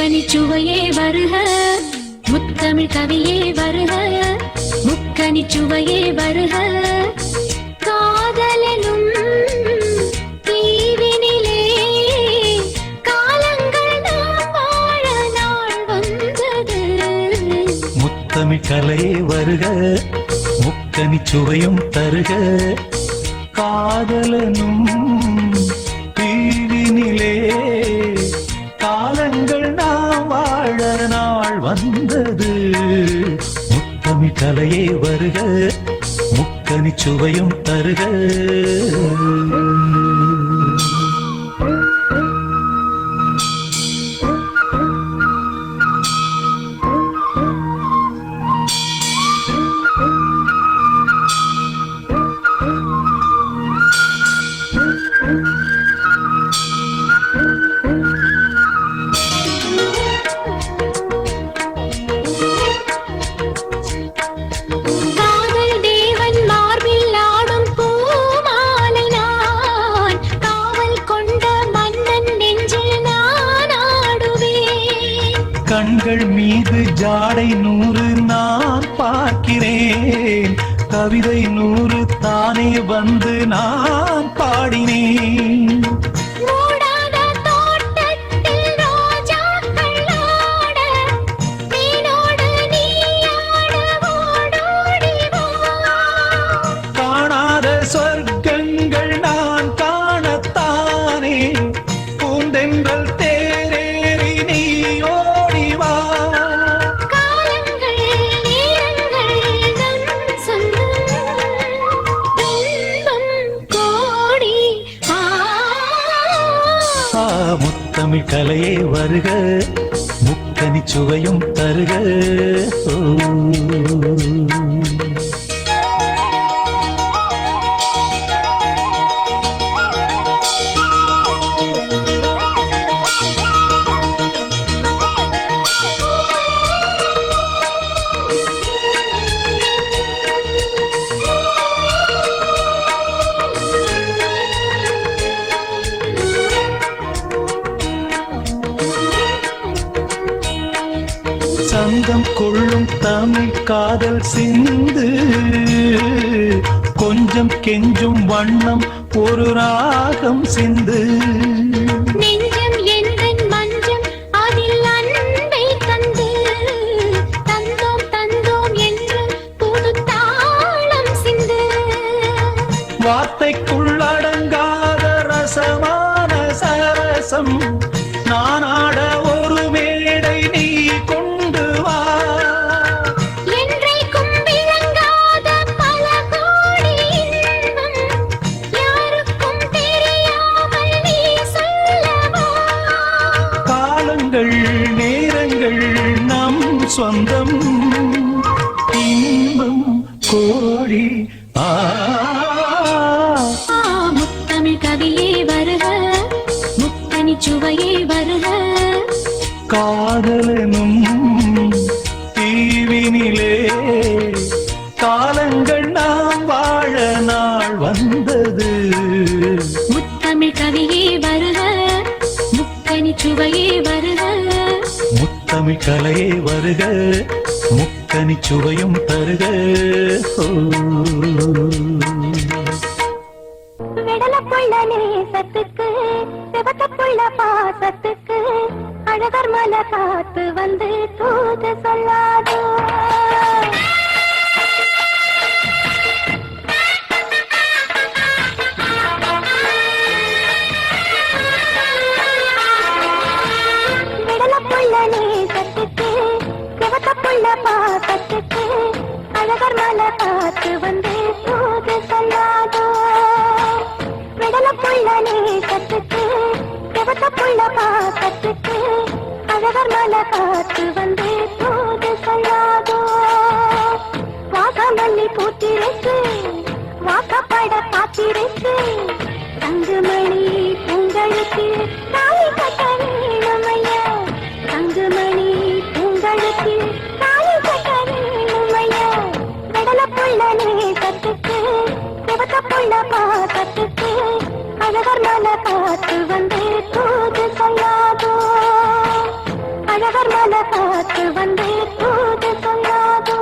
முக்கனிச்சுவையே வருக, முத்தமிழ் கவியே வருக, முக்கனிச்சுவையே வருக. காதலெனும் தீவினிலே காலங்கள் நாம் வாழ நாள் வந்தது. முத்தமிழ் கலையே வருக, முக்கனிச்சுவையும் தருக. காதலனும் தீவினிலே காலங்கள் நாம் வாழ நாள் வந்தது. முத்தமிழ் கலையே வருக, முக்கனிச்சுவையும் தருக. கண்கள் மீது ஜாடை 100 நான் பார்க்கிறேன், கவிதை 100 தானே வந்து நான் பாடினேன். காணாத சொர்க்கங்கள் நான் காணத்தானே பூந்தென்றல் முத்தமிழ் கலையே வருக, முக்கனிச்சுவையும் தருக. சங்கம் கொள்ளும் தமிழ் காதல் சிந்து, கொஞ்சம் கெஞ்சும் வண்ணம் ஒரு ராகம் சிந்து. நெஞ்சம் எந்தன் மஞ்சம் அதில் அன்பை தந்து, தந்தோம் தந்தோம் என்று புது தாளம் சிந்து. வார்த்தைக்குள்ளடங்காத ரசமான சரசம் நான் ஆட ஒரு மேடை நீ கொண்டு வா. என்றைக்கும் விளங்காத பல கோடி இன்பம் யாருக்கும் தெரியாமல் நீ சொல்லவா. காலங்கள் நேரங்கள் நம் சொந்தம், இன்பம் கோடி. முத்தமிழ் கவியே வருக, முக்கனிச்சுவையே வருக. காதலனும் தீவினிலே காலங்கள் நாம் வாழ நாள் வந்தது. முத்தமிழ் கவியே வருக, முக்கனிச்சுவையே வருக. முத்தமிழ் கலையே வருக, முக்கனிச்சுவையும் தருக. வெடலப்புள்ள நேசத்துக்கு சிவத்தப்புள்ள பாசத்துக்கு அழகர் மலை காத்து வந்து தூது சொல்லாதோ. வெடலப்புள்ள நேசத்துக்கு சிவத்தப்புள்ள பாசத்துக்கு அழகர் மலை காத்து வந்து தூது சொல்லாதோ. வெடலப்புள்ள நேசத்துக்கு சிவத்தப்புள்ள பாசத்துக்கு அழகர் மலை காத்து வந்து தூது சொல்லாதோ. வாசமல்லி பூத்திருக்கு வாக்கப்பட காத்திருக்கு, தங்குமணி உங்களுக்கு தாலி கட்ட வேணுமையா. தங்குமணி உங்களுக்கு தாலி கட்ட வேணுமையா. வெடலப்புள்ள நேசத்துக்கு சிவத்தப்புள்ள பாசத்துக்கு அழகர் மலை காத்து வந்து தூது சொல்லாதோ. காத்து வந்து தூது சொல்லாதோ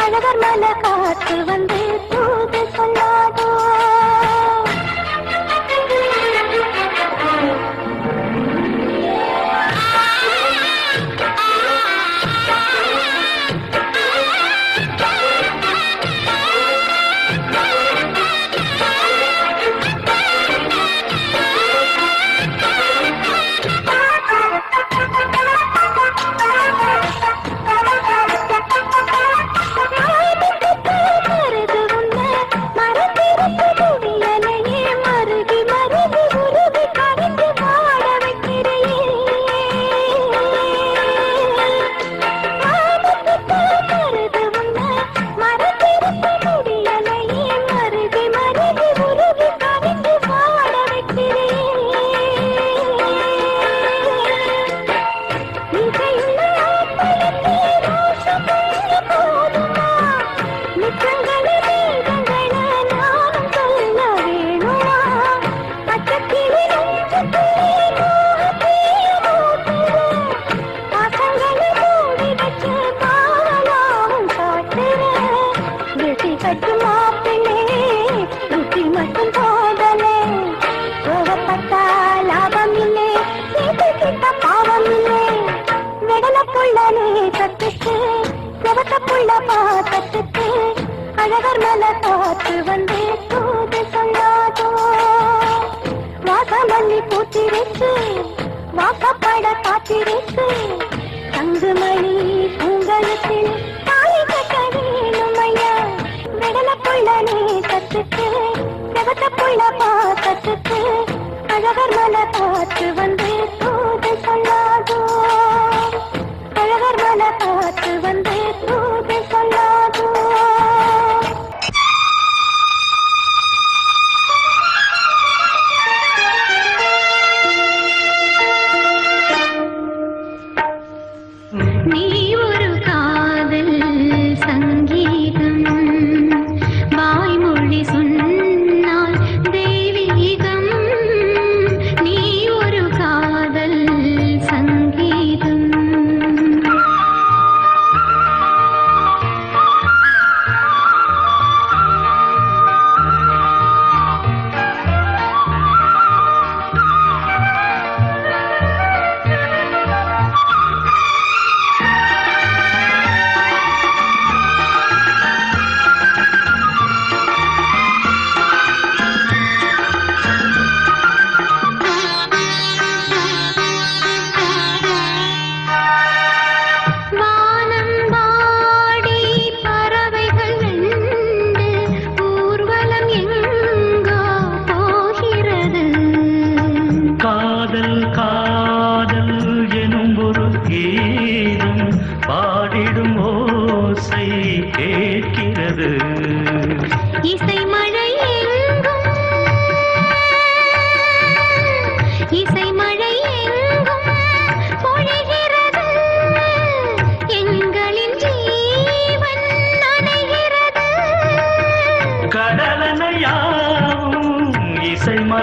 அழகர் மலை காத்து வந்து தூது சொல்லாதோ அழகர் மலை காத்து வந்து தூது சொல்லாதோ வாசமல்லி பூத்திருக்கு வாக்கப்பட காத்திருக்கு தங்குமணி பூங்கலத்தில் தாலி கட்ட வேணும் ஐயா விடல புள்ள நீ கத்துக்கு செவத்த புள்ள பாக்கத்துக்கு அழகர் மலை காத்து வந்து தூது சொல்லாதோ அழகர் மலை காத்து வந்து தூது சொல்லாதோ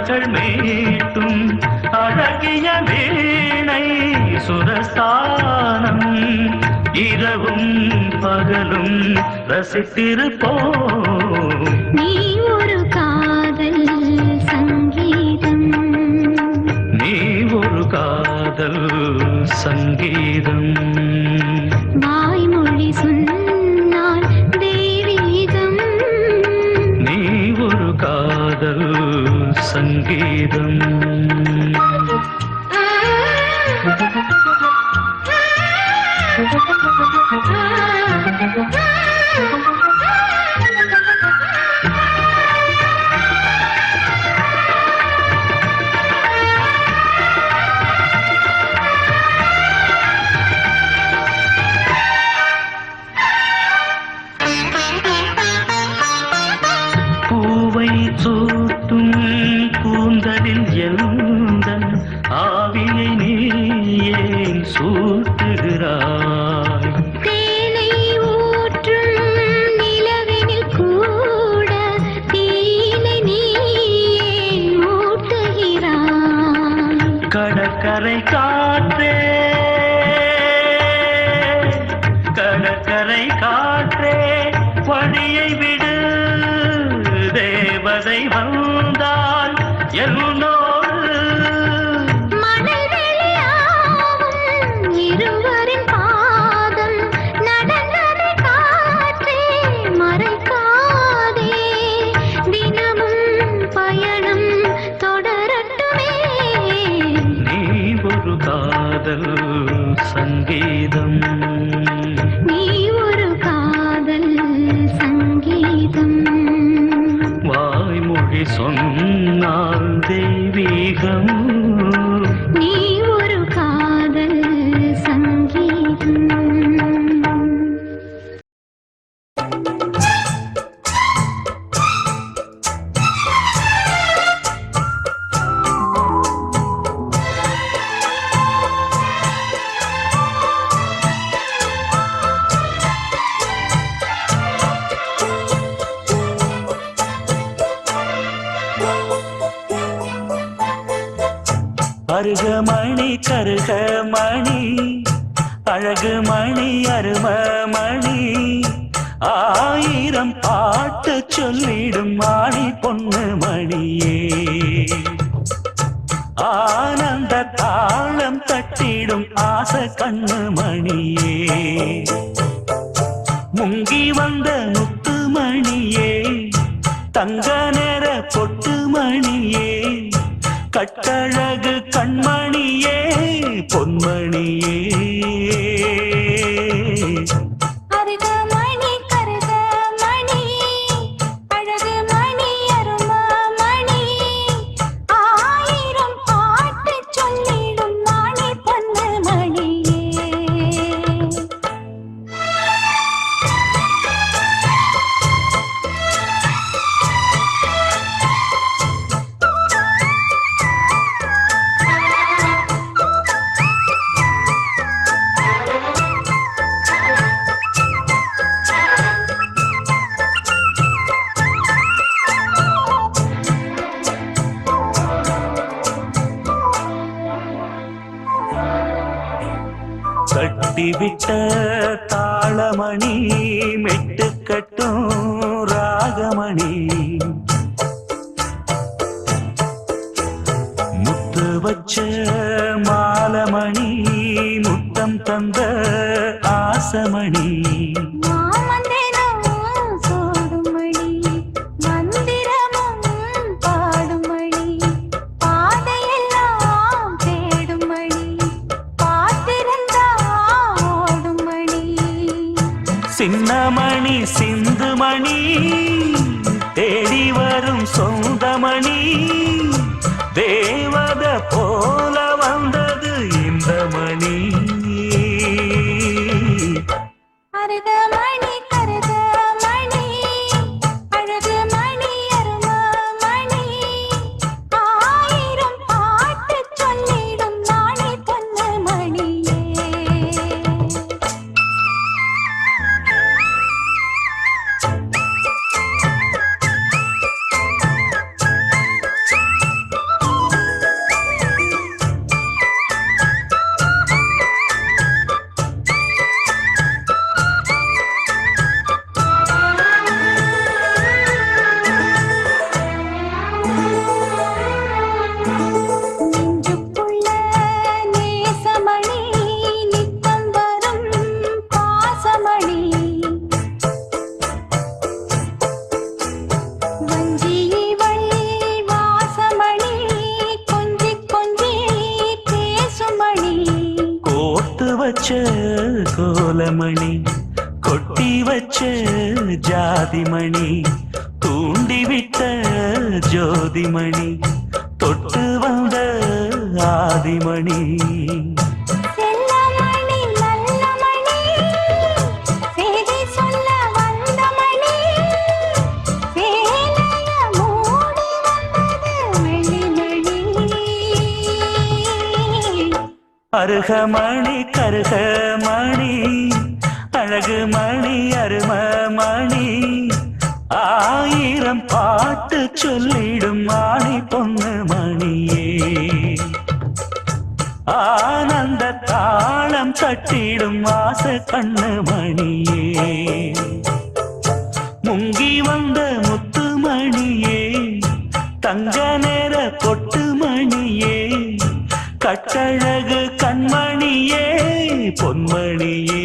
மகள் மீட்டும் அழகிய வீணை சுரஸ்தானம் இரவும் பகலும் ரசித்திருப்போம். நீ ஒரு காதல் சங்கீதம், நீ ஒரு காதல் சங்கீதம், வாய்மொழி சொன்னால் தெய்வீகம். நீ ஒரு காதல் சங்கீதம். பூவை சூட்டும் கூந்தலில் எந்தன் ஆவியை நீ ஏன் சூட்டுகிறாய்? தேனை ஊற்றும் நிலவினில் கூட தீனை நீ ஏன் மூட்டுகிறாய்? கடற்கரை காற்றே, கடற்கரை காற்றே வழியை விடு, தேவதை வந்தால் என்னோடு. மணல் வெளியாகும் இருவரின் பாதம் நடந்ததை காற்றே மறைக்காதே, தினமும் பயணம் தொடரட்டுமே. நீ ஒரு காதல் சங்கீதம், நீ ஒரு காதல் சங்கீதம், வாய்மொழி சொன்னால் தெய்வீகம். நீ ஒரு காதல் சங்கீதம். அருகமணி கருகமணி அழகுமணி அருமமணி, ஆயிரம் பாட்டு சொல்லிடும் மாணி பொண்ணு மணியே, ஆனந்த தாளம் தட்டிடும் ஆசை கண்ணு மணியே, முங்கி வந்த முத்து மணியே, தங்க நேர பொட்டு மணியே, கட்டழகு கண்மணியே பொன்மணியே. அருகமணி கருகமணி அழகுமணி அருமமணி, ஆயிரம் பாட்டு சொல்லிடும் மாணி பொண்ணு மணியே. கட்டிவிட்ட தாளமணி மெட்டுக்கட்டும் ராகமணி, முத்து வச்ச மாலமணி முத்தம் தந்த ஆசமணி, மாமந்திரம் சோடும் மணி மந்திரமும் பாடும் மணி, பாதையெல்லாம் தேடும் மணி பார்த்திருந்தா ஓடும் மணி. சின்னமணி சிந்துமணி தேடி வரும் சொந்தமணி, தேவத போல வந்தது இந்த மணி. அருகமணி கருகமணி அழகுமணி அருமமணி, ஆயிரம் பாட்டு சொல்லிடும் மாணி பொண்ணு மணியே. கோலமணி கொட்டி வச்ச ஜாதிமணி தூண்டிவிட்ட ஜோதிமணி தொட்டு வந்த ஆதிமணி செல்லமணி நல்ல மணி செய்தி சொல்ல வந்த மணி சேலைய மூடி வந்தது வெள்ளிமணி அருகமணி கருகமணி அழகு மணி அருமமணி ஆயிரம் பாட்டு சொல்லிடும் மாணி பொண்ணு மணியே ஆனந்த தாளம் தட்டிடும் ஆச கண்ணு மணியே முங்கி வந்த முத்து மணியே தங்க நேர பொட்டு மணியே கட்டழகு கண்மணியே பொன்மணியே